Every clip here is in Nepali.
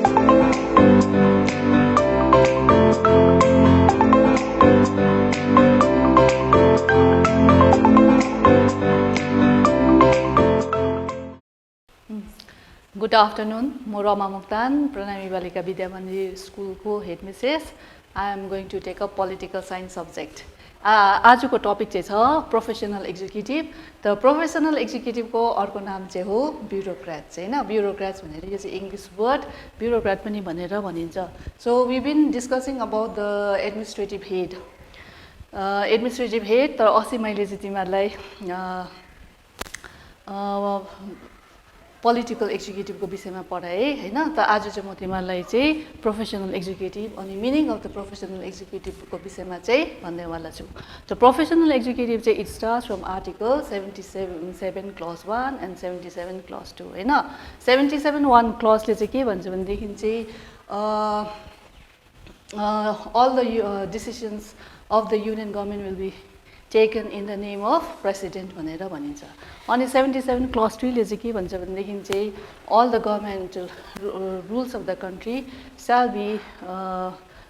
Good afternoon. M Rama Muktan, Pranami Balika Vidya Mandir School ko headmistress. I am going to take up political science subject. आजको टपिक चाहिँ छ प्रोफेसनल एक्जिक्युटिभ। त प्रोफेसनल एक्जिक्युटिभ को अर्को नाम चाहिँ हो ब्युरोक्रेट चाहिँ हैन। ब्युरोक्रेट्स भनेर यो चाहिँ इंग्लिश वर्ड, ब्युरोक्रेट पनि भनेर भनिन्छ। So we been discussing about the administrative head. Administrative head तर अस्ति मैले चाहिँ तिमीहरुलाई पोलिटिकल एक्जिक्युटिभको विषयमा पढाएँ हैन। त आज चाहिँ म तिमीहरुलाई चाहिँ प्रोफेसनल एक्जिक्युटिभ अनि मिनिङ अफ द प्रोफेसनल एक्जिक्युटिभको विषयमा चाहिँ भन्नेवाला छु। त प्रोफेसनल एक्जिक्युटिभ चाहिँ it starts from article 77 clause 1 and 77 clause 2 हैन। 77(1) क्लजले चाहिँ के भन्छ भनेदेखि चाहिँ all the decisions of the union government will be taken in the name of president भनेर भनिन्छ। अनि 77 क्लज 2 ले चाहिँ के भन्छ भनेदेखि चाहिँ all the governmental rules of the country shall be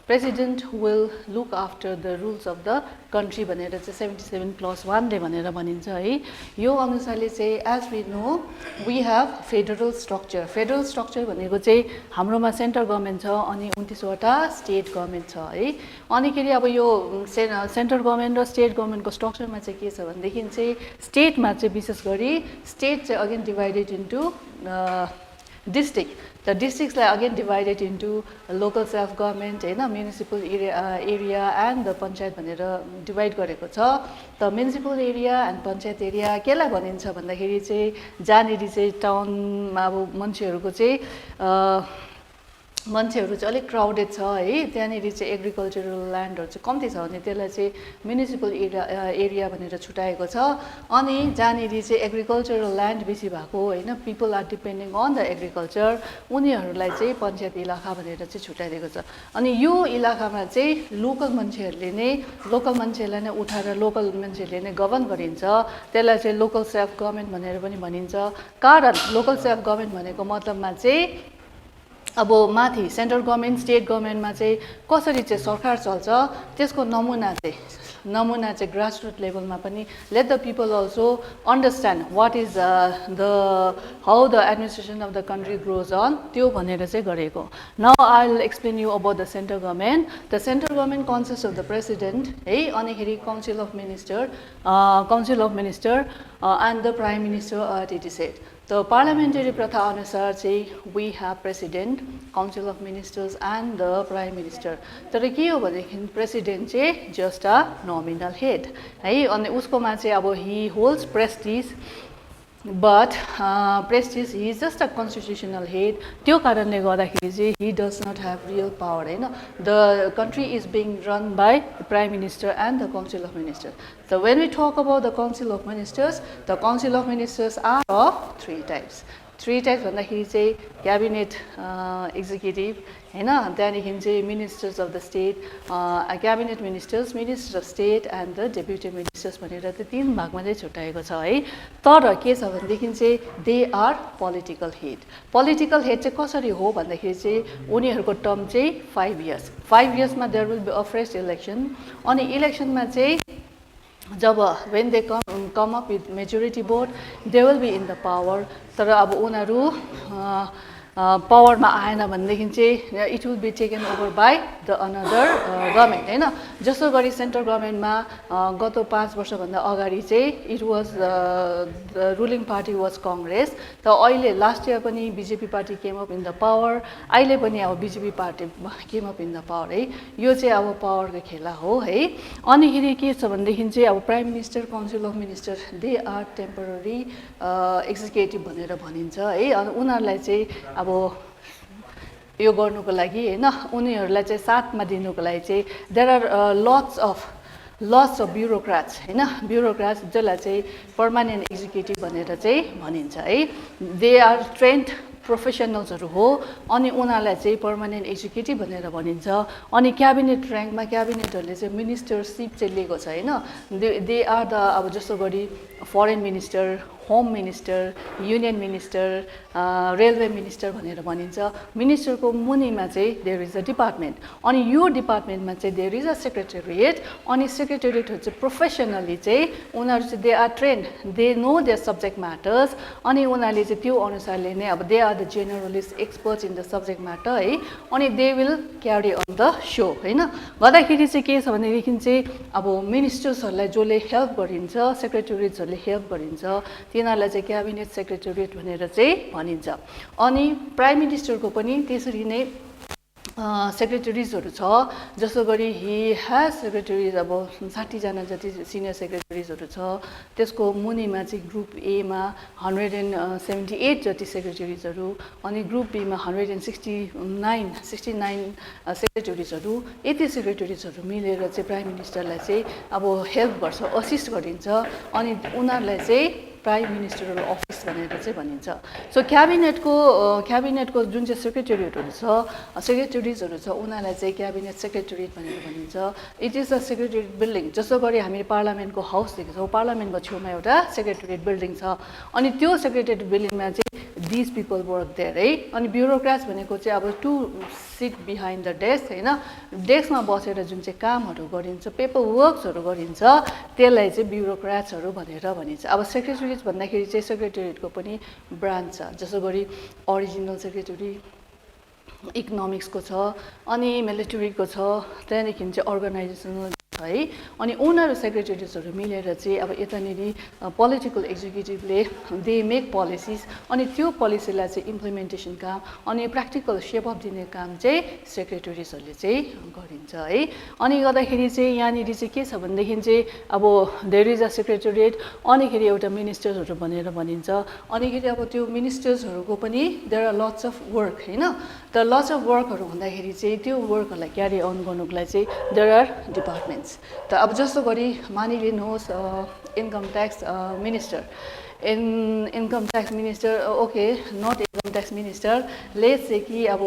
president will look after the rules of the country भनेर चाहिँ 77 क्लज 1 ले भनेर भनिन्छ है। यो अनुसारले चाहिँ as we know we have federal structure। Federal structure भनेको चाहिँ हाम्रोमा सेन्ट्रल गभर्नमेन्ट छ अनि 29 वटा स्टेट गभर्नमेन्ट छ है। अनि खेरि अब यो सेन्ट्रल गभर्नमेन्ट र स्टेट गभर्नमेन्टको स्ट्रक्चरमा चाहिँ के छ भनेदेखि चाहिँ स्टेटमा चाहिँ विशेष गरी स्टेट चाहिँ again divided into district. The districts are again divided into local self government हैन, municipal area and the panchayat भनेर डिवाइड गरेको छ। त municipal area and panchayat area केलाई भनिन्छ भन्दाखेरि चाहिँ जहाँनेरि चाहिँ टाउनमा अब मान्छेहरु चाहिँ अलिक क्राउडेड छ है, त्यहाँनेरि चाहिँ एग्रिकल्चरल ल्यान्डहरु चाहिँ कम्ती छ भने त्यसलाई चाहिँ म्युनिसिपल एरिया भनेर छुटाएको छ। अनि जहाँनेरि चाहिँ एग्रिकल्चरल ल्यान्ड बेसी भएको हैन, people are depending on the agriculture, उनीहरुलाई चाहिँ पञ्चायत इलाका भनेर चाहिँ छुटाइदिएको छ। अनि यो इलाकामा चाहिँ लोकल मान्छेलाई नै उठाएर लोकल मान्छेले नै गभर्न गरिन्छ। त्यसलाई चाहिँ लोकल सेल्फ गभर्नमेन्ट भनेर पनि भनिन्छ। कारण लोकल सेल्फ गभर्नमेन्ट भनेको मतलबमा चाहिँ अब माथि सेन्ट्रल गभर्नमेन्ट स्टेट गभर्नमेन्टमा चाहिँ कसरी चाहिँ सरकार चल्छ त्यसको नमुना चाहिँ ग्रासरुट लेभलमा पनि let the people also understand what is how the administration of the country grows on, त्यो भनेर चाहिँ गरेको। Now I will explain you about the central government. The central government consist of the president है, अनिखेरि council of minister and the prime minister at it is set. त पार्लियामेन्टरी प्रथा अनुसार चाहिँ we have president, council of ministers and the prime minister. तर के हो भनेदेखि प्रेसिडेन्ट चाहिँ जस्ट अ नोमिनल हेड है। अनि उसकोमा चाहिँ अब he holds prestige but prestige he is just a constitutional head. त्यो कारणले गर्दाखेरि चाहिँ he does not have real power हैन। The country is being run by the prime minister and the council of minister. So when we talk about the council of ministers, the council of ministers are of three types भन्दाखेरि चाहिँ क्याबिनेट एक्जिक्युटिभ हैन, त्यहाँदेखि चाहिँ ministers of the state, cabinet ministers, ministers of estate and the deputy ministers भनेर चाहिँ 3 भागमा चाहिँ छुट्याएको छ है। तर के छ भनेदेखि चाहिँ they are political head. Political head चाहिँ कसरी हो भन्दाखेरि चाहिँ उनीहरुको टर्म चाहिँ 5 इयर्स। 5 इयर्समा there will be a fresh election. अनि इलेक्सनमा चाहिँ जब when they come up with majority vote they will be in the power। तर अब उनीहरु पावरमा आएन भनेदेखि चाहिँ it will be taken over by the another government हैन। जसो गरी सेन्ट्रल गभर्नमेन्टमा गत 5 वर्षभन्दा अगाडि चाहिँ it was the ruling party was Congress. त अहिले लास्ट इयर पनि BJP party came up in the power, अहिले पनि अब BJP party came up in the power है। यो चाहिँ अब पावरको खेला हो है। अनि खेरि के छ भनेदेखि चाहिँ अब prime minister, council of minister they are temporary executive भनेर भनिन्छ है। अनि उनीहरुलाई चाहिँ अब यो गर्नुको लागि हैन, उनीहरुलाई चाहिँ साथमा दिनुको लागि चाहिँ there are lots of bureaucrats हैन, ब्युरोक्राट्स जसलाई चाहिँ पर्मानेन्ट एक्जिक्युटिभ भनेर चाहिँ भनिन्छ है। दे आर ट्रेन्ड प्रोफेसनल्सहरु हो अनि उनीहरुलाई चाहिँ पर्मानेन्ट एक्जिक्युटिभ भनेर भनिन्छ। अनि क्याबिनेट र्याङ्कमा क्याबिनेटहरुले चाहिँ मिनिस्टरशिप चाहिँ लिएको छ हैन। दे आर द अब जस्तो गरी foreign minister, home minister, union minister, railway minister भनेर भनिन्छ। मिनिस्टरको मुनिमा चाहिँ देयर इज अ डिपार्टमेन्ट, अनि यो डिपार्टमेन्टमा चाहिँ देयर इज अ सेक्रेटेरिएट, अनि सेक्रेटेरिएटहरू चाहिँ प्रोफेसनली चाहिँ उनीहरू चाहिँ they are trained, they know their subject matters, अनि उनीहरूले चाहिँ त्यो अनुसारले नै अब they are the generalist experts in the subject matter है, अनि they will carry on the show होइन। गर्दाखेरि चाहिँ के छ भनेदेखि चाहिँ अब मिनिस्टर्सहरूलाई जसले हेल्प गरिन्छ, सेक्रेटेरिएट्सहरूले हेल्प गरिन्छ, तिनीहरूलाई चाहिँ क्याबिनेट सेक्रेटेरिएट भनेर चाहिँ भनिन्छ। अनि प्राइम मिनिस्टरको पनि त्यसरी नै सेक्रेटरिजहरू छ, जसो गरी हि ह्याज सेक्रेटरिज अब 60 जना जति सिनियर सेक्रेटरिजहरू छ। त्यसको मुनिमा चाहिँ ग्रुप एमा 178 जति सेक्रेटरिजहरू, अनि ग्रुप बीमा 169 सेक्रेटरिजहरू। यति सेक्रेटरिजहरू मिलेर चाहिँ प्राइम मिनिस्टरलाई चाहिँ अब हेल्प गर्छ, असिस्ट गरिन्छ, अनि उनीहरूलाई चाहिँ प्राइम मिनिस्टरल अफिस भनेर चाहिँ भनिन्छ। सो क्याबिनेटको जुन चाहिँ सेक्रेटेरिएटहरू छ, सेक्रेटरिजहरू छ, उनीहरूलाई चाहिँ क्याबिनेट सेक्रेटेरिएट भनेर भनिन्छ। It is a secretariat building, जसो गरी हामी पार्लियामेन्टको हाउस देख्छौँ, पार्लियामेन्टको छेउमा एउटा सेक्रेटेरिएट बिल्डिङ छ, अनि त्यो सेक्रेटेरिएट बिल्डिङमा चाहिँ दिस पिपल वर्क देयर है। अनि ब्युरोक्राट्स भनेको चाहिँ अब to sit behind the desk होइन, डेस्कमा बसेर जुन चाहिँ कामहरू गरिन्छ, पेपर वर्क्सहरू गरिन्छ, त्यसलाई चाहिँ ब्युरोक्राट्सहरू भनेर भनिन्छ। अब सेक्रेटेरिएट भन्दाखेरि चाहिँ सेक्रेटेरिएटको पनि ब्रान्च छ, जसो गरी अरिजिनल सेक्रेटरी इकोनोमिक्सको छ, अनि मिलिट्रीको छ, त्यहाँदेखि चाहिँ अर्गनाइजेसनल है, अनि उनीहरू सेक्रेटरिएट्सहरू मिलेर चाहिँ अब यतानिर पोलिटिकल एक्जिक्युटिभले दे मेक पोलिसिज, अनि त्यो पोलिसीलाई चाहिँ इम्प्लिमेन्टेसन काम अनि प्र्याक्टिकल सेप अप दिने काम चाहिँ सेक्रेटरिजहरूले चाहिँ गरिन्छ है। अनि गर्दाखेरि चाहिँ यहाँनिर चाहिँ के छ भनेदेखि चाहिँ अब देयर इज अ सेक्रेटेरिएट, अनिखेरि एउटा मिनिस्टर्सहरू भनेर भनिन्छ। अनिखेरि अब त्यो मिनिस्टर्सहरूको पनि there are lots of work होइन, त लट्स अफ वर्कहरू भन्दाखेरि चाहिँ त्यो वर्कहरूलाई क्यारी अन गर्नुको लागि चाहिँ देयर आर डिपार्टमेन्ट। त अब जस्तो गरी मानिलिनुहोस् income tax minister, income tax minister, okay not income tax minister, let's चाहिँ कि अब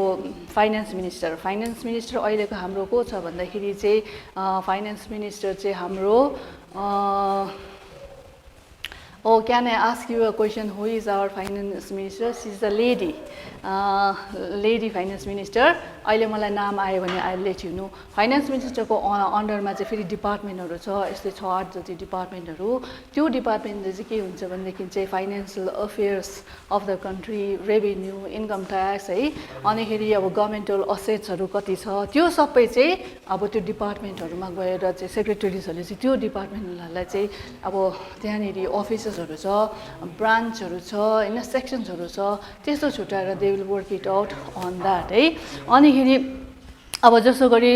फाइनेन्स मिनिस्टर अहिलेको हाम्रो को छ भन्दाखेरि चाहिँ फाइनेन्स मिनिस्टर चाहिँ हाम्रो Oh, can I ask you a question? Who is our finance minister? She is a lady, lady finance minister. अहिले मलाई नाम आयो भने I let you know. Finance मिनिस्टरको अन्डरमा चाहिँ फेरि डिपार्टमेन्टहरू छ, यस्तै 6-8 जति डिपार्टमेन्टहरू। त्यो डिपार्टमेन्टले चाहिँ के हुन्छ भनेदेखि चाहिँ financial affairs of the country, revenue, income tax है, अनिखेरि अब गभर्मेन्टल असेट्सहरू कति छ, त्यो सबै चाहिँ अब त्यो डिपार्टमेन्टहरूमा गएर चाहिँ सेक्रेटरिजहरूले चाहिँ त्यो डिपार्टमेन्टहरूलाई चाहिँ अब त्यहाँनिर अफिसेसहरू छ, ब्रान्चहरू छ होइन, सेक्सन्सहरू छ, त्यस्तो छुट्याएर they will work it out on that है। अनिखेरि अब जसो गरी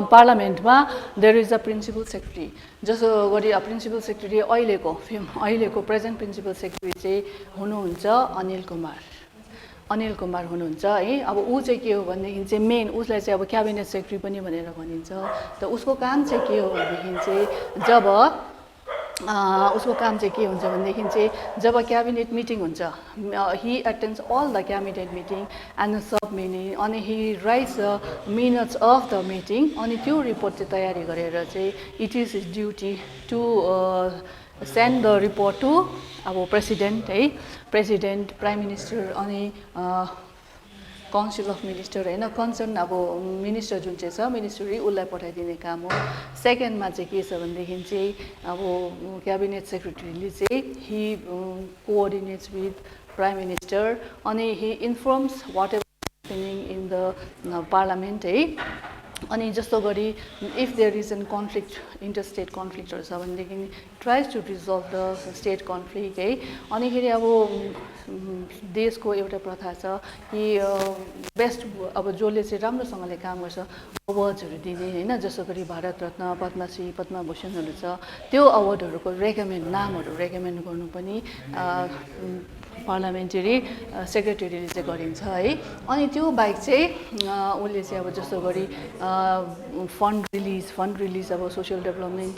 पार्लियामेन्टमा there is a principal secretary, जसो गरी प्रिन्सिपल सेक्रेटरी अहिलेको प्रेजेन्ट प्रिन्सिपल सेक्रेटरी चाहिँ हुनुहुन्छ अनिल कुमार हुनुहुन्छ है। अब ऊ चाहिँ के हो भनेदेखि चाहिँ मेन उसलाई चाहिँ अब क्याबिनेट सेक्रेटरी पनि भनेर भनिन्छ। त उसको काम चाहिँ के हो भनेदेखि चाहिँ उसको काम चाहिँ के हुन्छ भनेदेखि चाहिँ जब क्याबिनेट मिटिङ हुन्छ, he attends all the cabinet meeting and sub meeting, अनि he writes the minutes of the meeting, अनि त्यो रिपोर्ट चाहिँ तयारी गरेर चाहिँ it is his duty to send the report to अब प्रेसिडेन्ट है, प्रेसिडेन्ट, प्राइम मिनिस्टर, अनि काउन्सिल अफ मिनिस्टर होइन, कन्सर्न अब मिनिस्टर जुन चाहिँ छ मिनिस्ट्री उसलाई पठाइदिने काम हो। सेकेन्डमा चाहिँ के छ भनेदेखि चाहिँ अब क्याबिनेट सेक्रेटरीले चाहिँ he coordinates with prime minister, अनि he informs whatever happening in the parliament है। अनि जस्तो गरी if there is an conflict, interstate कन्फ्लिक्टहरू छ भनेदेखि tries to resolve the state conflict है। अनिखेरि अब देशको एउटा प्रथा छ कि बेस्ट अब जसले चाहिँ राम्रोसँगले काम गर्छ अवार्ड्सहरू दिने होइन, जस्तो गरी भारत रत्न, पद्मश्री, पद्मभूषणहरू छ, त्यो अवार्डहरूको नामहरू रेकमेन्ड गर्नु पनि पार्लियामेन्टरी सेक्रेटरीले चाहिँ गरिन्छ है। अनि त्यो बाहेक चाहिँ उसले चाहिँ अब जस्तो गरी फन्ड रिलिज अब सोसियल डेभलपमेन्ट,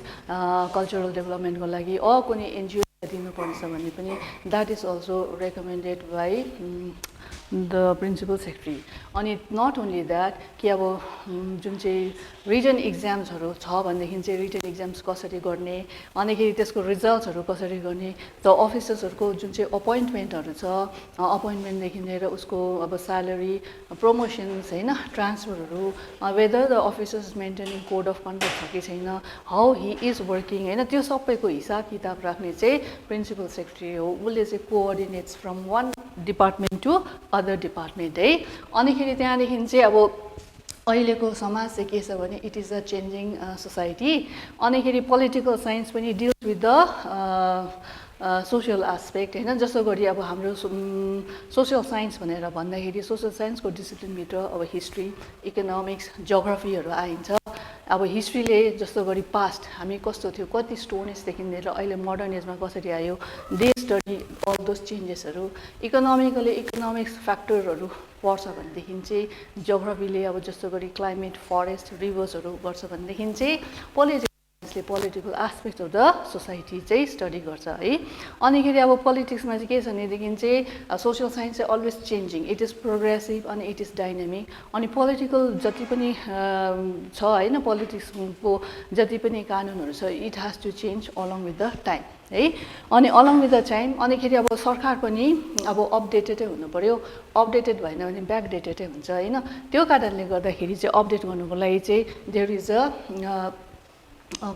कल्चरल डेभलपमेन्टको लागि कुनै एनजिओ दिनुपर्छ भन्ने पनि that is also recommended by the principal secretary. अनि not only that कि अब जुन चाहिँ written examsहरु छ भन्देखि चाहिँ written exams कसरी गर्ने अनिखेरि त्यसको रिजल्ट्सहरु कसरी गर्ने त अफिसर्सहरुको जुन चाहिँ अपॉइन्टमेन्टहरु छ अपॉइन्टमेन्ट देखि लिएर उसको अब स्यालेरी प्रमोशन्स हैन ट्रान्सफरहरु whether the officer is maintaining code of conduct छ कि छैन how he is working हैन त्यो सबैको हिसाब किताब राख्ने चाहिँ प्रिन्सिपल सेक्रेटरी हो उले चाहिँ coordinates from one department to other department है अनिखेरि त्यहाँदेखि चाहिँ अब अहिलेको समाज चाहिँ के छ भने it is a changing society अनिखेरि पोलिटिकल साइन्स पनि deals with the social aspect हैन जसो गरी अब हाम्रो सोशल साइन्स भनेर भन्दाखेरि सोशल साइन्सको डिसिप्लिनभित्र अब हिस्ट्री इकोनोमिक्स जियोग्राफीहरु आइन्छ अब हिस्ट्रीले जस्तो गरी पास्ट हामी कस्तो थियो कति स्टोन एजदेखि लिएर अहिले मोडर्न एजमा कसरी आयो दे स्टडी अल दोस चेन्जेसहरु इकोनोमिकली इकोनोमिक्स फ्याक्टरहरु पर्छ भनेदेखि चाहिँ जियोग्राफीले अब जस्तो गरी क्लाइमेट फरेस्ट रिभर्सहरु गर्छ भनेदेखि चाहिँ political aspect of the society चाहिँ स्टडी गर्छ है अनिखेरि अब पोलिटिक्समा चाहिँ के छ भनेदेखि चाहिँ सोशल साइन्स चाहिँ always changing it is progressive अनि इट इज डाइनामिक अनि पोलिटिकल जति पनि छ हैन पोलिटिक्सको जति पनि कानुनहरु छ it has to change along with the time है अनि अलोङ विथ द टाइम अनिखेरि अब सरकार पनि अब अपडेटेडै हुनु पर्यो अपडेटेड भएन भने ब्याकडेटेडै हुन्छ हैन त्यो कारणले गर्दाखेरि चाहिँ अपडेट गर्नुको लागि चाहिँ there is a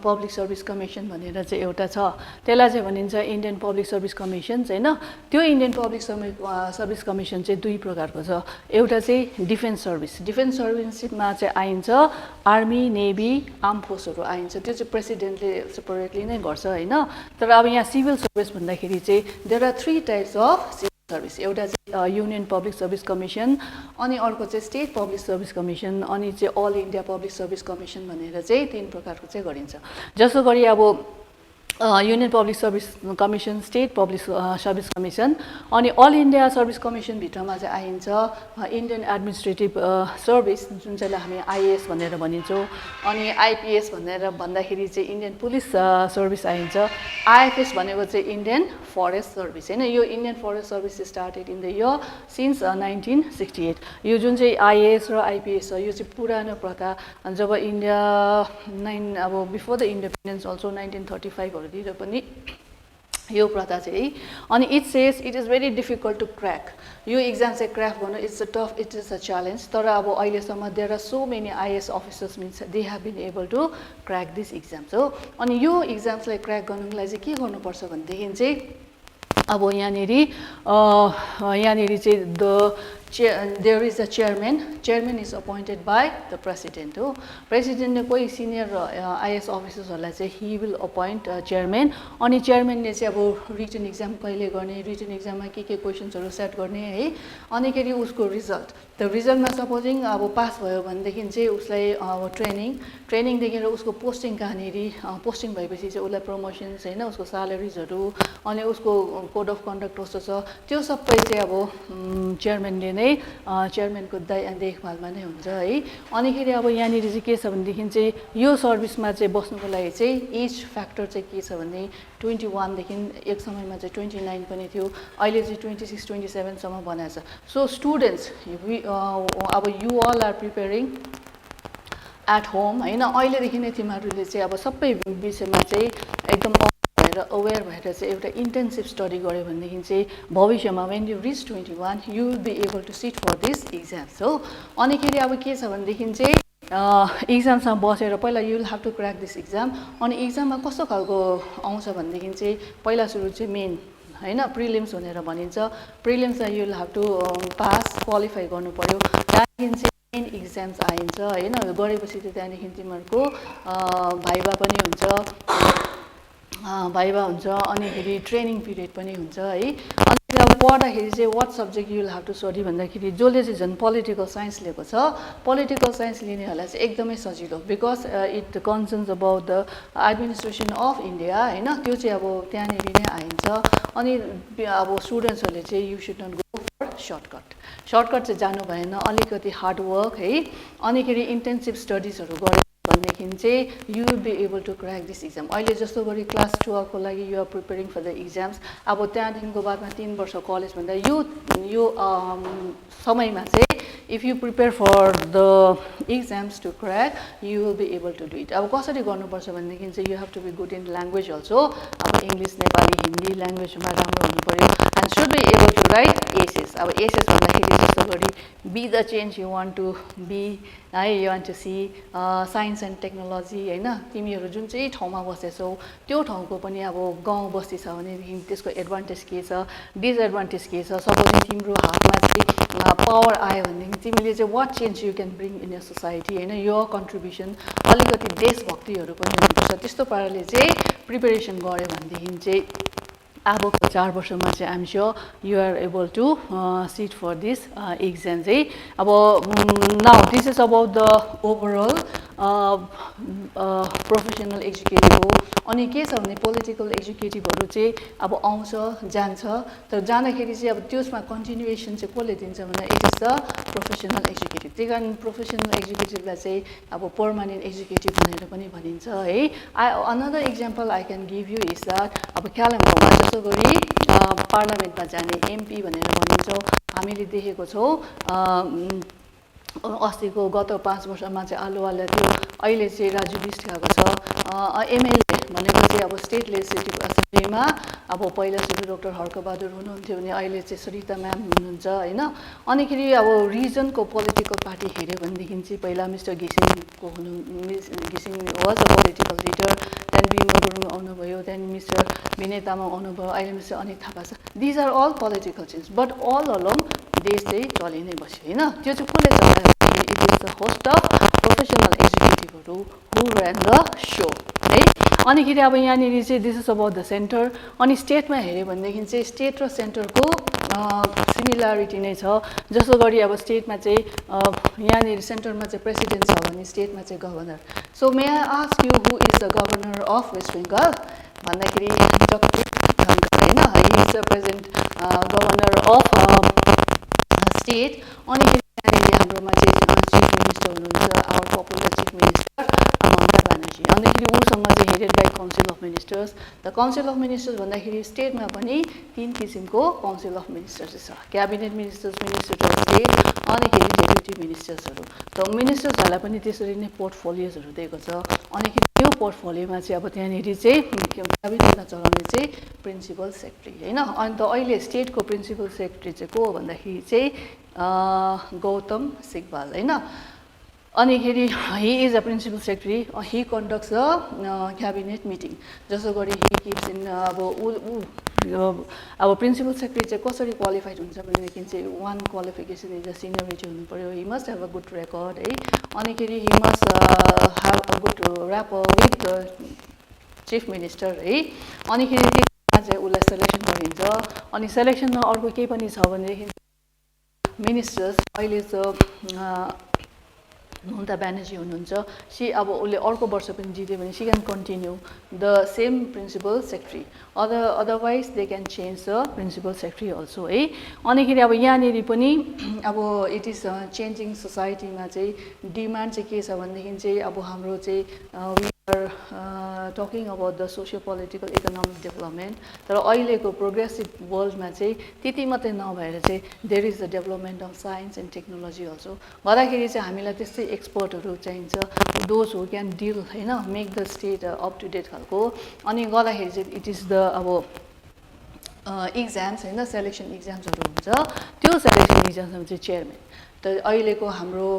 public service commission भनेर चाहिँ एउटा छ त्यसलाई चाहिँ भनिन्छ इन्डियन पब्लिक सर्भिस कमिसन हैन त्यो इन्डियन पब्लिक सर्भिस कमिसन चाहिँ दुई प्रकारको छ एउटा चाहिँ डिफेन्स सर्भिसमा चाहिँ आइन्छ आर्मी नेभी आर्म फोर्सहरु आइन्छ त्यो चाहिँ प्रेसिडेन्टले सेपरेटली नै गर्छ हैन तर अब यहाँ सिभिल सर्भिस भन्दाखेरि चाहिँ there are 3 types of service एउटा चाहिँ युनियन पब्लिक सर्भिस कमिसन अनि अर्को चाहिँ स्टेट पब्लिक सर्भिस कमिसन अनि चाहिँ all India public service commission भनेर चाहिँ 3 प्रकारको चाहिँ गरिन्छ जसो गरी अब union public service commission state public service commission अनि अल इन्डिया सर्भिस कमिसन भित्रमा चाहिँ आइन्छ इन्डियन एडमिनिस्ट्रेटिभ सर्भिस जुन चाहिँ हामी आइएएस भनेर भनिन्छौँ अनि आइपीएस भनेर भन्दाखेरि चाहिँ इन्डियन पुलिस सर्भिस आइन्छ आइएफएस भनेको चाहिँ इन्डियन फरेस्ट सर्भिस हैन यो Indian forest service started in the year since 1968 यो जुन चाहिँ आइएएस र आइपीएस छ यो चाहिँ पुरानो प्रथा जब इन्डिया अब बिफोर द इन्डिपेन्डेन्स अल्सो 1935 तिर पनि यो प्रथा चाहिँ अनि it says it is very difficult to crack यो एक्जाम चाहिँ क्र्याक गर्नु it's a tough it is a challenge तर अब अहिलेसम्म there are so many IAS officers means they have been able to crack this exams हो अनि यो एक्जाम्सलाई क्र्याक गर्नुको लागि चाहिँ के गर्नुपर्छ भनेदेखि चाहिँ अब यहाँनेरि चाहिँ there is a chairman is appointed by the president हो प्रेसिडेन्टले कोही सिनियर आइएएस अफिसर्सहरुलाई चाहिँ he will appoint chairman अनि chairmanले चाहिँ अब रिटन एक्जाम कहिले गर्ने रिटन एक्जाममा के क्वेशन्सहरु सेट गर्ने है अनिखेरि उसको रिजल्ट त्यो रिजल्टमा सपोजिङ अब पास भयो भनेदेखि चाहिँ उसलाई अब ट्रेनिङ देखेर उसको पोस्टिङ कहाँनेरि पोस्टिङ भएपछि चाहिँ उसलाई प्रमोसन्स हैन उसको स्यालेरिजहरु अनि उसको कोड अफ कन्डक्ट कस्तो छ त्यो सबै चाहिँ अब चेयरम्यानले नै चेयरम्यानको देखभालमा नै हुन्छ है अनिखेरि अब यहाँनिर चाहिँ के छ भनेदेखि चाहिँ यो सर्भिसमा चाहिँ बस्नुको लागि चाहिँ एज फ्याक्टर चाहिँ के छ भने 21 देखि एक समयमा चाहिँ 29 पनि थियो अहिले चाहिँ 26 27 सम्म बनाएको छ सो स्टुडेन्ट्स अब you all are preparing at home हैन अहिलेदेखि नै तिमीहरूले चाहिँ अब सबै विषयमा चाहिँ एकदम अवेयर भएर चाहिँ एउटा इन्टेन्सिभ स्टडी गर्यो भनेदेखि चाहिँ भविष्यमा when you reach 21 you will be able to sit for this exams हो अनिखेरि अब के छ भनेदेखि चाहिँ एक्जामसमा बसेर पहिला you will have to crack this exam अनि एक्जाममा कस्तो खालको आउँछ भनेदेखि चाहिँ पहिला सुरु चाहिँ मेन हैन प्रिलिम्स भनेर भनिन्छ प्रिलिम्समा you will have to pass qualify गर्नु पर्यो त्यहाँदेखि चाहिँ मेन एक्जाम्स आइन्छ हैन गरेपछि चाहिँ त्यहाँदेखि तिमीहरूको भाइभा पनि हुन्छ भाइभा हुन्छ अनिखेरि ट्रेनिङ पिरियड पनि हुन्छ है अनि अब पढ्दाखेरि चाहिँ what subject you will have to study भन्दाखेरि जसले चाहिँ झन् पोलिटिकल साइन्स लिएको छ पोलिटिकल साइन्स लिनेहरूलाई चाहिँ एकदमै सजिलो because it concerns about the administration of India हैन त्यो चाहिँ अब त्यहाँनिर नै आइन्छ अनि अब स्टुडेन्ट्सहरूले चाहिँ you should not go for shortcut चाहिँ जानु भएन अलिकति हार्ड वर्क है अनिखेरि इन्टेन्सिभ स्टडिजहरु गर्नु भनेदेखि चाहिँ you will be able to crack this exam. अहिले जस्तो गरी क्लास 12 को लागि you are preparing for the exams. अब त्यहाँदेखिको बादमा 3 वर्ष कलेज भन्दा यो समयमा चाहिँ if you prepare for the exams to crack, you will be able to do it. अब कसरी गर्नुपर्छ भनेदेखि चाहिँ you have to be good in language also. अब इंग्लिश, नेपाली, हिन्दी ल्याङ्ग्वेजमा राम्रो हुनु पर्यो and should be able to write ACEs. अब ACEs भन्दाखेरि जस्तो गरी be the change you want to be, you want to see, science and technology हैन, तिमीहरु जुन चाहिँ ठाउँमा बसेछौ त्यो ठाउँको पनि अब गाउँ बस्ती छ भनेदेखि त्यसको एडभान्टेज के छ, डिसएडभान्टेज के छ, सपोज तिम्रो हातमा चाहिँ पावर आयो भनेदेखि तिमीले चाहिँ what change you can bring in your society हैन, your contribution अलिकति देशभक्तिहरु पनि हुनुपर्छ। त्यस्तो पाराले चाहिँ प्रिपरेसन गर्यो भनेदेखि चाहिँ अब 4 वर्षमा चाहिँ I'm sure you are able to sit for this exam चाहिँ। अब now this is about the overall professional executive हो। अनि के छ भने पोलिटिकल एजुकेटिभहरु चाहिँ अब आउँछ जान्छ, तर जाँदाखेरि चाहिँ अब त्यसमा कन्टिन्युएसन चाहिँ कसले दिन्छ भने it is the professional executive. त्यही कारण प्रोफेसनल एजुकेटिभलाई चाहिँ अब पर्मानेन्ट एजुकेटिभ भनेर पनि भनिन्छ है। Another example I can give you is that अब कालिम्पोङमा जस्तो गरी पार्लियामेन्टमा जाने एमपी भनेर भनिन्छ, हामीले देखेको छौँ अस्तिको गत 5 वर्षमा चाहिँ आलुवाला थियो, अहिले चाहिँ राजु बिस्ट गएको छ। एमएलए भनेको चाहिँ अब स्टेट लेजिस्लेटिभ एसेम्ब्लीमा अब पहिला चाहिँ डाक्टर हर्कबहादुर हुनुहुन्थ्यो भने अहिले चाहिँ सरिता म्याम हुनुहुन्छ हैन। अनिखेरि अब रिजनको पोलिटिकल पार्टी हेर्यो भनेदेखि चाहिँ पहिला मिस्टर घिसिङको घिसिङ was a political leader, then Bimal Gurung आउनुभयो, देन मिस्टर विनय तामाङ आउनुभयो, अहिले मिस्टर अनित थापा छ। These are all political change, but all along देश चाहिँ चलि नै बस्यो हैन। त्यो चाहिँ कसले चलायो? It is the host of professional एजुकेटिभहरु हु ran द शो है। अनिखेरि अब यहाँनिर चाहिँ this is about the centre. अनि स्टेटमा हेर्यो भनेदेखि चाहिँ स्टेट र सेन्टरको सिमिलारिटी नै छ। जसो गरी अब स्टेटमा चाहिँ यहाँनिर सेन्टरमा चाहिँ प्रेसिडेन्ट छ भने स्टेटमा चाहिँ governor. So may I ask you who is the governor of West Bengal भन्दाखेरि जगदीप धनखड हैन, he is the present governor of state. अनि हाम्रोमा चाहिँ चिफ मिनिस्टर हुनुहुन्छ, our popular chief minister Mamata Banerjee. अनिखेरि उसँग चाहिँ headed by council of ministers. The council of ministers भन्दाखेरि स्टेटमा पनि 3 किसिमको काउन्सिल अफ मिनिस्टर्स छ, cabinet ministers, minister of state, अनिखेरि डेप्युटी मिनिस्टर्सहरु। त मिनिस्टर्सहरुलाई पनि त्यसरी नै पोर्टफोलियोजहरु दिएको छ। अनिखेरि त्यो पोर्टफोलियोमा चाहिँ अब त्यहाँनिर चाहिँ क्याबिनेटमा चलाउने चाहिँ प्रिन्सिपल सेक्रेटरी हैन। अनि त अहिले स्टेटको प्रिन्सिपल सेक्रेटरी चाहिँ को हो भन्दाखेरि चाहिँ गौतम सिकवाल हैन। अनिखेरि he is a principal secretary, he conducts the cabinet meeting. जसो गरी ही किप्स इन अब प्रिन्सिपल सेक्रेटरी चाहिँ कसरी क्वालिफाइड हुन्छ भनेदेखि चाहिँ one qualification is a seniority हुनु पर्यो, he must have a good record है। अनिखेरि he must have a good rapport with chief minister है। अनिखेरि त्यसमा चाहिँ उसलाई सेलेक्सन गरिन्छ। अनि सेलेक्सनमा अर्को केही पनि छ भनेदेखि मिनिस्टर्स अहिले चाहिँ ममता ब्यानर्जी हुनुहुन्छ, सी अब उसले अर्को वर्ष पनि जित्यो भने she can continue the same principal secretary, otherwise they can change the principal secretary also है। अनिखेरि अब यहाँनिर पनि अब इट इज चेन्जिङ सोसाइटीमा चाहिँ डिमान्ड चाहिँ के छ भनेदेखि चाहिँ अब हाम्रो चाहिँ we are talking about the socio political economic development. तर अहिलेको प्रोग्रेसिभ वर्ल्डमा चाहिँ त्यति मात्रै नभएर चाहिँ there is the development of science and technology also गर्दाखेरि चाहिँ हामीलाई त्यस्तै एक्सपर्टहरू चाहिन्छ, दोज हु क्यान डिल हैन, make the state up to date खालको। अनि गर्दाखेरि चाहिँ इट इज द अब इक्जाम्स हैन, सेलेक्सन इक्जाम्सहरू हुन्छ। त्यो सेलेक्सन इक्जाम्समा चाहिँ चेयरम्यान, त अहिलेको हाम्रो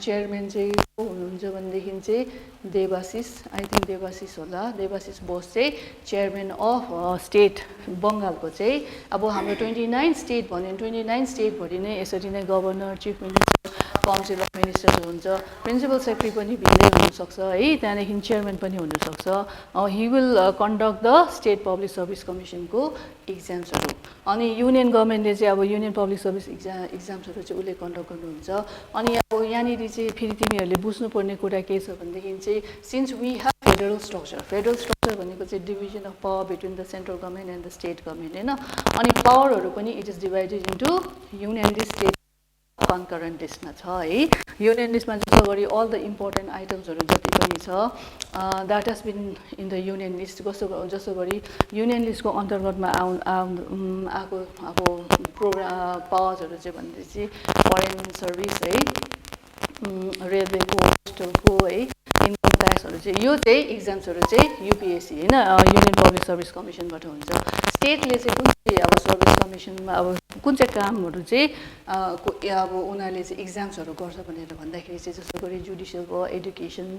चेयरम्यान चाहिँ को हुनुहुन्छ भनेदेखि चाहिँ देवाशिष, आई थिङ्क देवाशिष होला, देवाशिष बोस चाहिँ चेयरम्यान अफ स्टेट बङ्गालको चाहिँ। अब हाम्रो 29 स्टेट भन्यो भने 29 स्टेटभरि नै यसरी नै governor, chief minister, council of ministers हुन्छ, प्रिन्सिपल सेक्रेटरी पनि भिन्दै हुनसक्छ है, त्यहाँदेखि चेयरम्यान पनि हुनसक्छ। He will conduct the state public service कमिसनको इक्जाम्सहरू। अनि युनियन गभर्मेन्टले चाहिँ अब युनियन पब्लिक सर्भिस इक्जाम्सहरू चाहिँ उसले कन्डक्ट गर्नुहुन्छ। अनि अब यहाँनिर चाहिँ फेरि तिमीहरूले बुझ्नुपर्ने कुरा के छ भनेदेखि चाहिँ since we have federal structure भनेको चाहिँ division of power between the central government and the state government हैन। अनि पावरहरू पनि it is divided into union and the state concurrent लिस्टमा छ है। युनियन लिस्टमा जस्तो गरी अल द इम्पोर्टेन्ट आइटम्सहरू जति पनि छ that has been in the union list. जस्तो गरी युनियन लिस्टको अन्तर्गतमा आएको अब पावर्सहरू चाहिँ भन्दा चाहिँ फरेन सर्भिस है, रेलवेको, होस्टलको है, इन्कम ट्याक्सहरू चाहिँ यो चाहिँ इक्जाम्सहरू चाहिँ युपिएससी होइन युनियन पब्लिक सर्भिस कमिसनबाट हुन्छ। स्टेटले चाहिँ कुन चाहिँ अब सर्भिस कमिसनमा अब कुन चाहिँ कामहरू चाहिँ अब उनीहरूले चाहिँ इक्जाम्सहरू गर्छ भनेर भन्दाखेरि चाहिँ जस्तो गरी जुडिसियल भयो, एडुकेसन,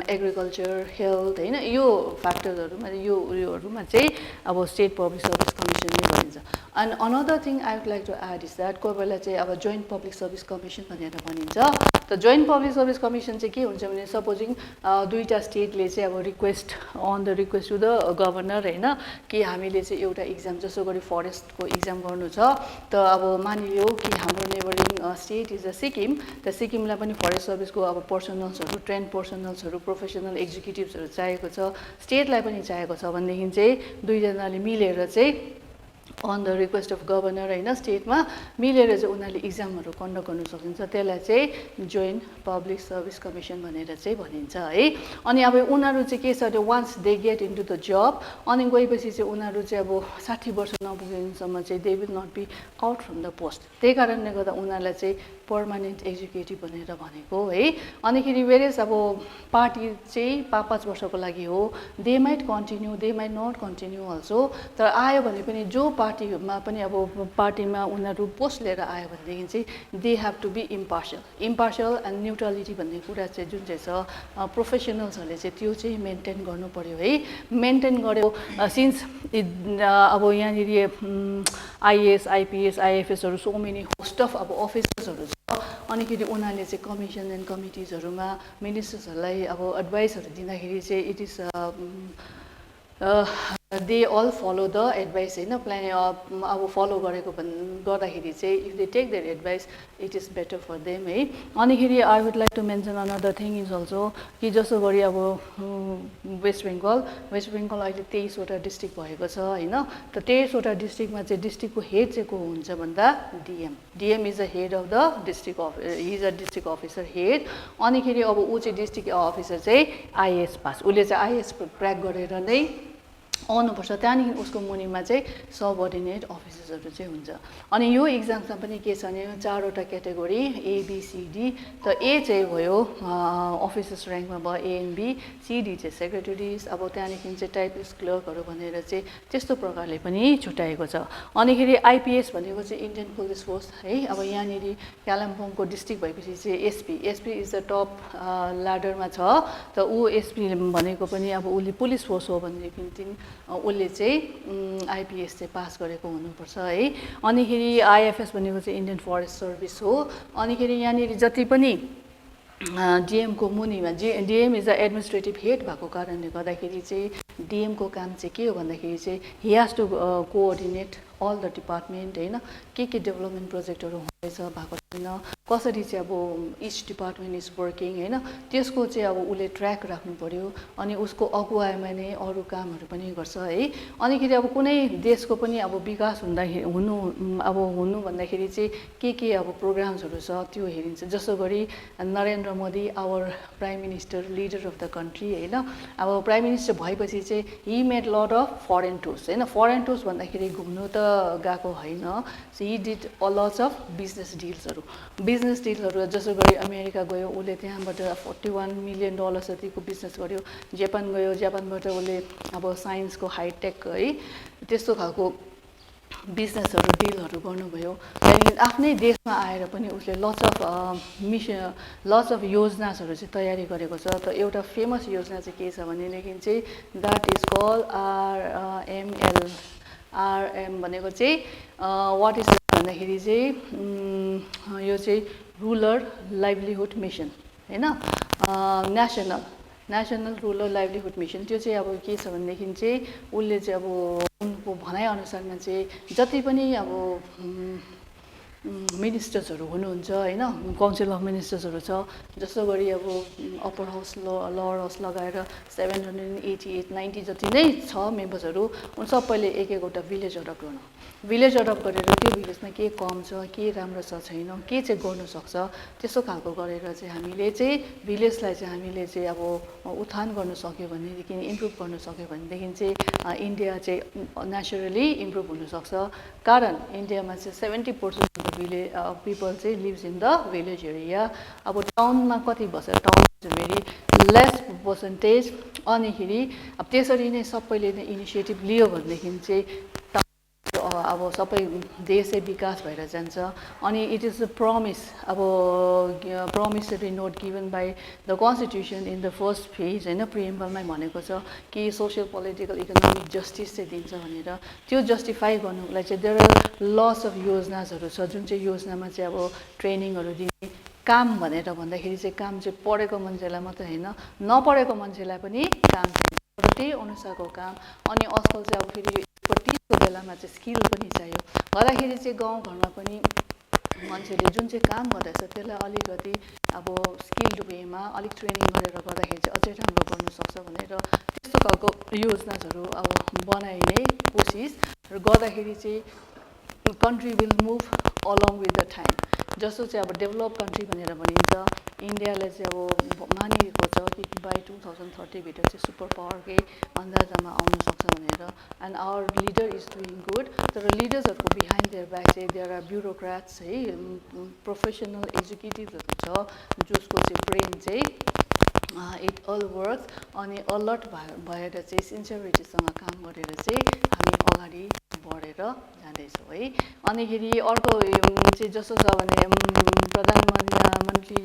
एग्रिकल्चर, हेल्थ होइन यो फ्याक्टर्सहरूमा योहरूमा चाहिँ अब स्टेट पब्लिक सर्भिस कमिसनले भनिन्छ। And another thing I would like to add is that कोही बेला चाहिँ अब जोइन्ट पब्लिक सर्भिस कमिसन भनेर भनिन्छ। त जोइन्ट पब्लिक सर्भिस कमिसन चाहिँ के हुन्छ भने सपोजिङ दुईवटा स्टेटले चाहिँ अब request on the request to the governor होइन कि हामीले चाहिँ एउटा इक्जाम जस्तो गरी फरेस्टको इक्जाम गर्नु छ त अब मानिलियो कि हाम्रो neighbouring state is a Sikkim, त सिक्किमलाई पनि फरेस्ट सर्भिसको अब पर्सनल्सहरू, ट्रेन्ड पर्सनल्सहरू, प्रोफेसनल एक्जिक्युटिभ्सहरू चाहिएको छ, स्टेटलाई पनि चाहिएको छ भनेदेखि चाहिँ दुईजनाले मिलेर चाहिँ on the request of governor होइन स्टेटमा मिलेर चाहिँ उनीहरूले इक्जामहरू कन्डक्ट गर्नु सकिन्छ। त्यसलाई चाहिँ जोइन्ट पब्लिक सर्भिस कमिसन भनेर चाहिँ भनिन्छ है। अनि अब उनीहरू चाहिँ के छ once they get into the job अनि गएपछि चाहिँ उनीहरू चाहिँ अब 60 वर्ष नपुगेसम्म चाहिँ they will not be out from the post. त्यही कारणले गर्दा उनीहरूलाई चाहिँ पर्मानेन्ट एक्जिक्युटिभ भनेर भनेको है। अनिखेरि वेरेस अब पार्टी चाहिँ 5 वर्षको लागि हो, they might continue, they might not continue also. तर आयो भने पनि जो पार्टीमा पनि अब पार्टीमा उनीहरू पोस्ट लिएर आयो भनेदेखि चाहिँ they have to be impartial and neutrality भन्ने कुरा चाहिँ जुन चाहिँ छ प्रोफेसनल्सहरूले चाहिँ त्यो चाहिँ मेन्टेन गर्नु पर्यो है। मेन्टेन गर्यो सिन्स अब यहाँनिर आइएएस, आइपिएस, आइएफएसहरू सो मेनी होस्ट अफ अब अफिसर्सहरू छ। अनिखेरि उनीहरूले चाहिँ कमिसन एन्ड कमिटिजहरूमा मिनिस्टर्सहरूलाई अब एडभाइसहरू दिँदाखेरि चाहिँ it is they all follow the advice होइन प्लान अब फलो गरेको गर्दाखेरि चाहिँ if they take their advice it is better for them है। अनिखेरि I would like to mention another thing is also कि जस्तो गरी अब वेस्ट बेङ्गल अहिले 23वटा डिस्ट्रिक्ट भएको छ होइन। त 23वटा डिस्ट्रिक्टमा चाहिँ डिस्ट्रिक्टको हेड चाहिँ को हुन्छ भन्दा DM is the head of the district he is a district officer head. अनिखेरि अब ऊ चाहिँ डिस्ट्रिक्ट अफिसर चाहिँ आइएएस पास, उसले चाहिँ आइएएस क्र्याक गरेर नै आउनुपर्छ। त्यहाँदेखि उसको मुनिमा चाहिँ सबअर्डिनेट अफिसर्सहरू चाहिँ हुन्छ। अनि यो इक्जाममा पनि के छ भने 4वटा क्याटेगोरी एबिसिडी। त ए चाहिँ भयो अफिसर्स ऱ्याङ्कमा भयो एएनबी, सिडी चाहिँ सेक्रेटरिज, अब त्यहाँदेखि चाहिँ टाइपिस्ट क्लर्कहरू भनेर चाहिँ त्यस्तो प्रकारले पनि छुट्याएको छ। अनिखेरि आइपिएस भनेको चाहिँ इन्डियन पुलिस फोर्स है। अब यहाँनिर कालिम्पोङको डिस्ट्रिक्ट भएपछि चाहिँ एसपी इज द टप ल्याडरमा छ। त ऊ एसपी भनेको पनि अब उसले पुलिस फोर्स हो भनेदेखि उसले चाहिँ आइपिएस चाहिँ पास गरेको हुनुपर्छ है। अनिखेरि आइएफएस भनेको चाहिँ इन्डियन फरेस्ट सर्भिस हो। अनिखेरि यहाँनिर जति पनि डिएमको मुनिमा DM is the administrative head भएको कारणले गर्दाखेरि चाहिँ डिएमको काम चाहिँ के हो भन्दाखेरि चाहिँ he has to coordinate all the department होइन के डेभलपमेन्ट प्रोजेक्टहरू हुँदैछ भएको छैन, कसरी चाहिँ अब इच डिपार्टमेन्ट इज वर्किङ होइन त्यसको चाहिँ अब उसले ट्र्याक राख्नु पऱ्यो। अनि उसको अगुवाईमा नै अरू कामहरू पनि गर्छ है। अनिखेरि अब कुनै देशको पनि अब विकास हुनु भन्दाखेरि चाहिँ के अब प्रोग्राम्सहरू छ त्यो हेरिन्छ। जस्तो गरी Narendra Modi our prime minister leader of the country होइन। अब प्राइम मिनिस्टर भएपछि चाहिँ he made lot of foreign tours होइन। फरेन टुर्स भन्दाखेरि घुम्नु त गएको होइन, he did a lots of business डिल्सहरू जस्तो गरी अमेरिका गयो उसले त्यहाँबाट $41 मिलियन जतिको बिजनेस गर्यो। जापान गयो, जापानबाट उसले अब साइन्सको हाइटेक है त्यस्तो खालको बिजनेसहरू डिलहरू गर्नुभयो। त्यहाँदेखि आफ्नै देशमा आएर पनि उसले लट्स अफ योजनाहरू चाहिँ तयारी गरेको छ। त एउटा फेमस योजना चाहिँ के छ भनेदेखि चाहिँ द्याट इज कल आरएम भनेको चाहिँ वाट इज भन्दाखेरि चाहिँ यो चाहिँ रुरल लाइभलीहुड मिसन होइन, नेसनल रुरल लाइभलीहुड मिसन। त्यो चाहिँ अब के छ भनेदेखि चाहिँ उसले चाहिँ अब उनको भनाइअनुसारमा चाहिँ जति पनि अब मिनिस्टर्सहरू हुनुहुन्छ हैन, काउन्सिल अफ मिनिस्टर्सहरू छ। जस्तो गरी अब अप्पर हाउस लोअर हाउस लगाएर 788-90 जति नै छ मेम्बर्सहरू। उन सबैले एक एकवटा भिलेज एडप्ट गर्नु, भिलेज एडप्ट गरेर त्यो भिलेजमा के कम छ, के राम्रो छ छैन, के चाहिँ गर्नु सक्छ, त्यस्तो खालको गरेर चाहिँ हामीले चाहिँ भिलेजलाई चाहिँ हामीले चाहिँ अब उत्थान गर्न सक्यो भनेदेखि, इम्प्रुभ गर्न सक्यो भनेदेखि चाहिँ इन्डिया चाहिँ नेचुरली इम्प्रुभ हुनसक्छ। कारण इन्डियामा चाहिँ 70% अफ द भिलेज पिपल चाहिँ lives in the village area. अब टाउनमा कति बस्छ, town is very less percentage. अनिखेरि अब त्यसरी नै सबैले नै इनिसिएटिभ लियो भनेदेखि चाहिँ अब सबै देशै विकास भएर जान्छ। अनि इट इज अ प्रमिस, अब promissory note given by the constitution in the first phase हैन, प्रिएम्बलमै भनेको छ कि सोसियल पोलिटिकल इकोनोमिक जस्टिस चाहिँ दिन्छ भनेर। त्यो जस्टिफाई गर्नुलाई चाहिँ देयर आर लट्स अफ योजनाहरू छ, जुन चाहिँ योजनामा चाहिँ अब ट्रेनिङहरू दिने काम भनेर भन्दाखेरि चाहिँ काम चाहिँ पढेको मान्छेलाई मात्रै होइन, नपढेको मान्छेलाई पनि काम छ, त्यही अनुसारको काम। अनि आजकल चाहिँ अब फेरि एक्सपर्टिजको बेलामा चाहिँ स्किल पनि चाहियो, गर्दाखेरि चाहिँ गाउँघरमा पनि मान्छेले जुन चाहिँ काम गर्दैछ त्यसलाई अलिकति अब स्किल्ड वेमा अलिक ट्रेनिङ गरेर गर्दाखेरि चाहिँ अझै राम्रो गर्न सक्छ भनेर त्यस्तो खालको योजनाहरू अब बनाइने कोसिस गर्दाखेरि चाहिँ country will move along with the time. जस्तो चाहिँ अब डेभलप कन्ट्री भनेर भनिन्छ, इन्डियालाई चाहिँ अब मानिएको छ कि बाई 2030 भित्र चाहिँ सुपर पावरकै अन्दाजमा आउन सक्छ भनेर। And our leader is doing good. तर लिडर्सहरूको बिहाइन्ड देयर ब्याक चाहिँ देयर आर ब्युरोक्राट्स है, प्रोफेसनल एक्जिक्युटिभहरू छ जसको चाहिँ ब्रेन चाहिँ इट अल वर्क्स। अनि अलर्ट भएर चाहिँ सिन्सियरिटीसँग काम गरेर चाहिँ हामी अगाडि बढेर जाँदैछौँ है। अनिखेरि अर्को चाहिँ जस्तो छ भने प्रधानमन्त्री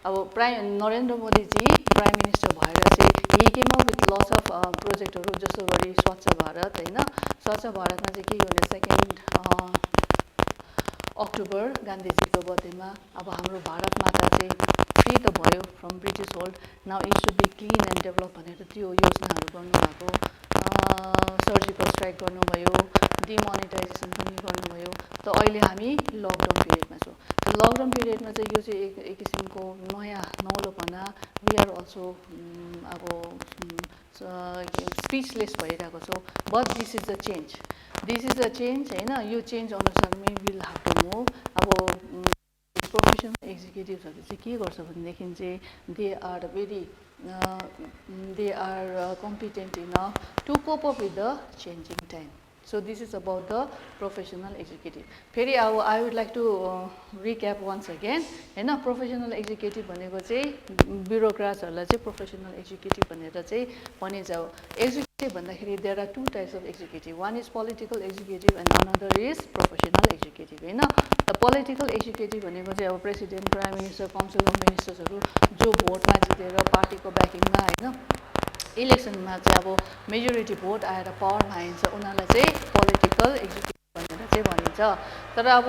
अब नरेन्द्र मोदीजी प्राइम मिनिस्टर भएर चाहिँ he came up with lots of प्रोजेक्टहरू। जस्तो गरी स्वच्छ भारत होइन, स्वच्छ भारतमा चाहिँ के गर्ने, 2 अक्टोबर गान्धीजीको बर्थडेमा अब हाम्रो भारत माता चाहिँ फ्री त भयो from British hold, now it should be clean and develop भनेर त्यो योजनाहरू गर्नुभएको। सर्जिकल स्ट्राइक गर्नुभयो, डिमोनिटाइजेसन पनि गर्नुभयो। त अहिले हामी लकडाउन पिरियडमा छौँ। लकडाउन पिरियडमा चाहिँ यो चाहिँ एक किसिमको नयाँ नौलोपना, वी आर अल्सो अब स्पिचलेस भइरहेको छौँ। But this is a change, this is a change होइन। यो चेन्ज अनुसारमै विल ह्याभ टु मुभ। अब प्रोफेसनल एक्जिक्युटिभ्सहरू चाहिँ के गर्छ भनेदेखि चाहिँ they are competent enough to cope up with the changing time. So this is about the professional executive. फेरि अब I would like to recap once again हैन। प्रोफेसनल एक्जिक्युटिभ भनेको चाहिँ ब्युरोक्राट्सहरूलाई चाहिँ प्रोफेसनल एक्जिक्युटिभ भनेर चाहिँ भनिन्छ। एक्जिक्युटिभ भन्दाखेरि there are 2 types of executive, one is political executive and another is professional executive हैन। पोलिटिकल एक्जिक्युटिभ भनेको चाहिँ अब president, prime minister, council of मिनिस्टर्सहरू जो भोटमा जितेर पार्टीको ब्याकिङमा हैन इलेक्सनमा चाहिँ अब मेजोरिटी भोट आएर पावरमा आइन्छ, उनीहरूलाई चाहिँ पोलिटिकल एक्जिक्युटिभ भनेर चाहिँ भनिन्छ। तर अब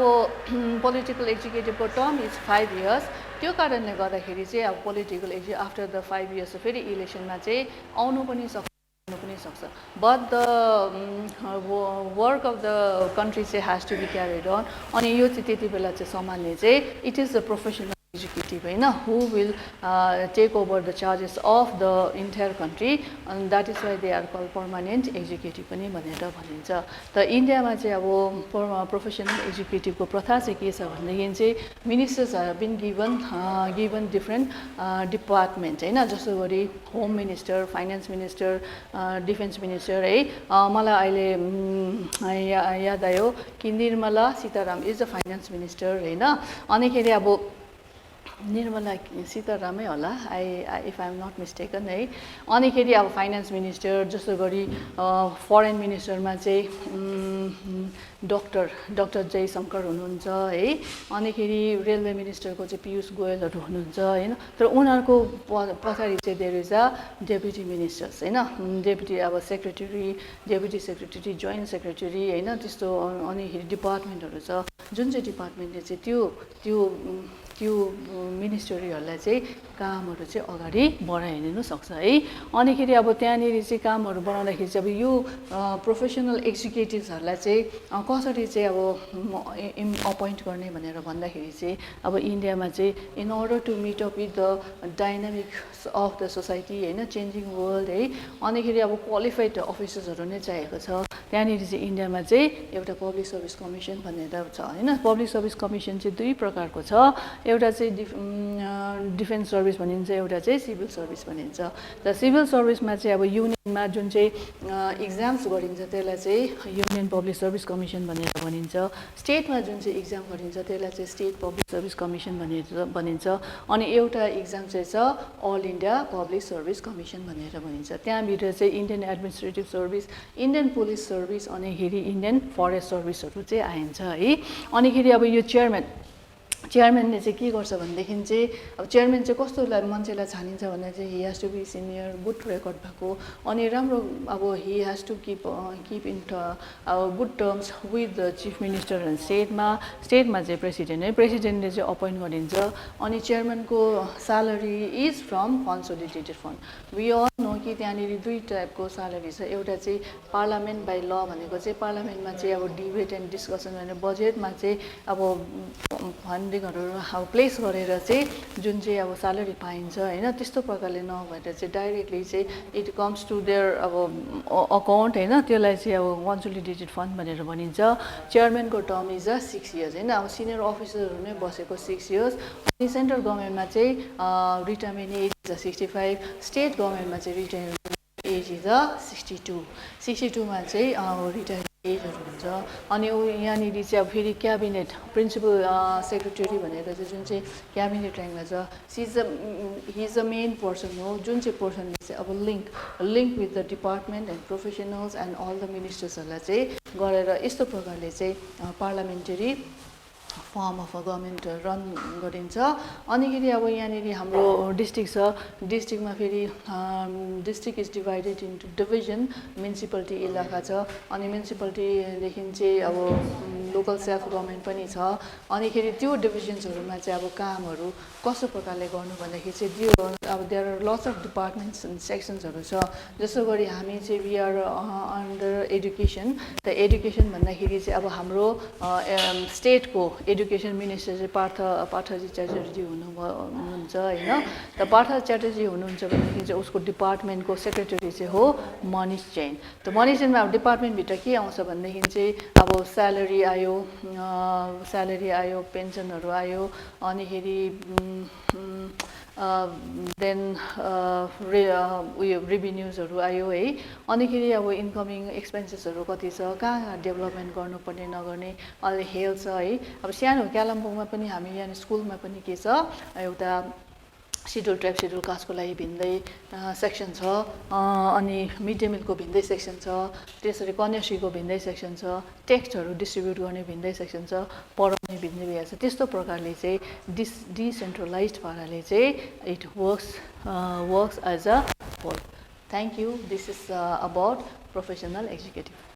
पोलिटिकल एक्जिक्युटिभको टर्म इज 5 इयर्स। त्यो कारणले गर्दाखेरि चाहिँ अब पोलिटिकल आफ्टर द 5 इयर्स फेरि इलेक्सनमा चाहिँ आउनु पनि सक्छ। But the work of the country has to be carried on. अनि यो चाहिँ त्यति बेला चाहिँ सम्हाल्ने चाहिँ it is the professional executive होइन, who will take over the charges of the entire country, and that is why they are called permanent executive पनि भनेर भनिन्छ। त इन्डियामा चाहिँ अब प्रोफेसनल एक्जिक्युटिभको प्रथा चाहिँ के छ भनेदेखि चाहिँ ministers have been given different department होइन। जस्तो गरी home minister, finance minister, defence minister है। मलाई अहिले याद आयो कि Nirmala Sitaram is the finance minister होइन। अनिखेरि अब निर्मला सीतारामै होला, if I am not mistaken है। अनिखेरि अब फाइनेन्स मिनिस्टर, जस्तो गरी फरेन मिनिस्टरमा चाहिँ डक्टर जयशङ्कर हुनुहुन्छ है। अनिखेरि रेलवे मिनिस्टरको चाहिँ पीयूष गोयलहरू हुनुहुन्छ होइन। तर उनीहरूको पछाडि चाहिँ there is a deputy ministers होइन, डेपुटी अब secretary, deputy secretary, joint secretary होइन, त्यस्तो अनिखेरि डिपार्टमेन्टहरू छ। जुन चाहिँ डिपार्टमेन्टले चाहिँ त्यो त्यो मिनिस्ट्रीहरूलाई चाहिँ कामहरू चाहिँ अगाडि बढाइदिनु सक्छ है। अनिखेरि अब त्यहाँनिर चाहिँ कामहरू बनाउँदाखेरि चाहिँ अब यो प्रोफेसनल एक्जिक्युटिभ्सहरूलाई चाहिँ कसरी चाहिँ अब अपोइन्ट गर्ने भनेर भन्दाखेरि चाहिँ अब इन्डियामा चाहिँ in order to meet up with the dynamics of the society होइन, चेन्जिङ वर्ल्ड है, अनिखेरि अब क्वालिफाइड अफिसर्सहरू नै चाहिएको छ। त्यहाँनिर चाहिँ इन्डियामा चाहिँ एउटा पब्लिक सर्भिस कमिसन भनेर छ होइन। पब्लिक सर्भिस कमिसन चाहिँ दुई प्रकारको छ, एउटा चाहिँ डिफेन्स सर्भिस भनिन्छ, एउटा चाहिँ सिभिल सर्भिस भनिन्छ। र सिभिल सर्भिसमा चाहिँ अब युनियनमा जुन चाहिँ इक्जाम्स गरिन्छ त्यसलाई चाहिँ युनियन पब्लिक सर्भिस कमिसन भनेर भनिन्छ। स्टेटमा जुन चाहिँ इक्जाम गरिन्छ त्यसलाई चाहिँ स्टेट पब्लिक सर्भिस कमिसन भनेर भनिन्छ। अनि एउटा इक्जाम चाहिँ छ all India public service commission भनेर भनिन्छ। त्यहाँभित्र चाहिँ Indian administrative service, Indian police service, अनिखेरि इन्डियन फरेस्ट सर्भिसहरू चाहिँ आइन्छ है। अनिखेरि अब यो चेयरम्यानले चाहिँ के गर्छ भनेदेखि चाहिँ अब चेयरम्यान चाहिँ कस्तो मान्छेलाई छानिन्छ भन्दा चाहिँ he has to be senior, good record भएको, अनि राम्रो अब he has to keep in good terms with the chief minister and स्टेटमा चाहिँ प्रेसिडेन्टले चाहिँ अपोइन्ट गरिन्छ। अनि चेयरम्यानको salary is from consolidated fund. We all know कि त्यहाँनिर दुई टाइपको स्यालेरी छ, एउटा चाहिँ पार्लियामेन्ट बाई ल भनेको चाहिँ पार्लियामेन्टमा चाहिँ अब डिबेट एन्ड डिस्कसन भनेर बजेटमा चाहिँ अब फन्डिङहरू अब प्लेस गरेर चाहिँ जुन चाहिँ अब स्यालेरी पाइन्छ होइन, त्यस्तो प्रकारले नभएर चाहिँ डाइरेक्टली चाहिँ इट कम्स टु देयर अब अकाउन्ट होइन, त्यसलाई चाहिँ अब कन्सोलिडेटेड फन्ड भनेर भनिन्छ। चेयरम्यानको टर्म इज 6 इयर्स होइन, अब सिनियर अफिसरहरू नै बसेको 6 इयर्स। अनि सेन्ट्रल गभर्मेन्टमा चाहिँ रिटायरमेन्ट एज इज 65, स्टेट गभर्मेन्टमा चाहिँ रिटायरमेन्ट एज इज 62मा चाहिँ रिटायरमेन्ट एजहरू हुन्छ। अनि यहाँनिर चाहिँ अब फेरि क्याबिनेट प्रिन्सिपल सेक्रेटरी भनेर चाहिँ जुन चाहिँ क्याबिनेट ऱ्याङ्कमा छ, he is the main person हो, जुन चाहिँ पर्सनले चाहिँ अब link with the department and professionals and all the मिनिस्टर्सहरूलाई चाहिँ गरेर यस्तो प्रकारले चाहिँ parliamentary form of a government run गरिन्छ। अनिखेरि अब यहाँनिर हाम्रो डिस्ट्रिक्ट छ, डिस्ट्रिक्टमा फेरि district is divided into division, municipality इलाका छ, अनि म्युनिसिपालिटीदेखि चाहिँ अब लोकल सेल्फ गभर्मेन्ट पनि छ। अनिखेरि त्यो डिभिजन्सहरूमा चाहिँ अब कामहरू कस्तो प्रकारले गर्नु भन्दाखेरि चाहिँ त्यो अब there are lots of departments and सेक्सन्सहरू छ। जस्तो गरी हामी चाहिँ वी आर अन्डर एडुकेसन। त एडुकेसन भन्दाखेरि चाहिँ अब हाम्रो स्टेटको एडुकेसन मिनिस्टर चाहिँ पार्थजी च्याटर्जी हुनुहुन्छ होइन। त पार्थ च्याटर्जी हुनुहुन्छ भनेदेखि चाहिँ उसको डिपार्टमेन्टको सेक्रेटरी चाहिँ हो मनिष जैन। त मनिष जैनमा अब डिपार्टमेन्टभित्र के आउँछ भनेदेखि चाहिँ अब स्यालेरी आयो, पेन्सनहरू आयो, अनिखेरि देन उयो रेभिन्युजहरू आयो है। अनिखेरि अब इन्कमिङ एक्सपेन्सेसहरू कति छ, कहाँ डेभलपमेन्ट गर्नुपर्ने नगर्ने, अहिले हेल्थ छ है। अब सानो कालिम्पोङमा पनि हामी यहाँ स्कुलमा पनि के छ, एउटा सिड्युल ट्राइब सिड्युल कास्टको लागि भिन्दै सेक्सन छ, अनि मिड डे मिलको भिन्दै सेक्सन छ, त्यसरी कन्याश्रीको भिन्दै सेक्सन छ, टेक्स्टहरू डिस्ट्रिब्युट गर्ने भिन्दै सेक्सन छ, पढाउने भिन्दै भइहाल्छ। त्यस्तो प्रकारले चाहिँ डिसेन्ट्रलाइज्ड पाराले चाहिँ it works as a whole. Thank you. This is about professional executive.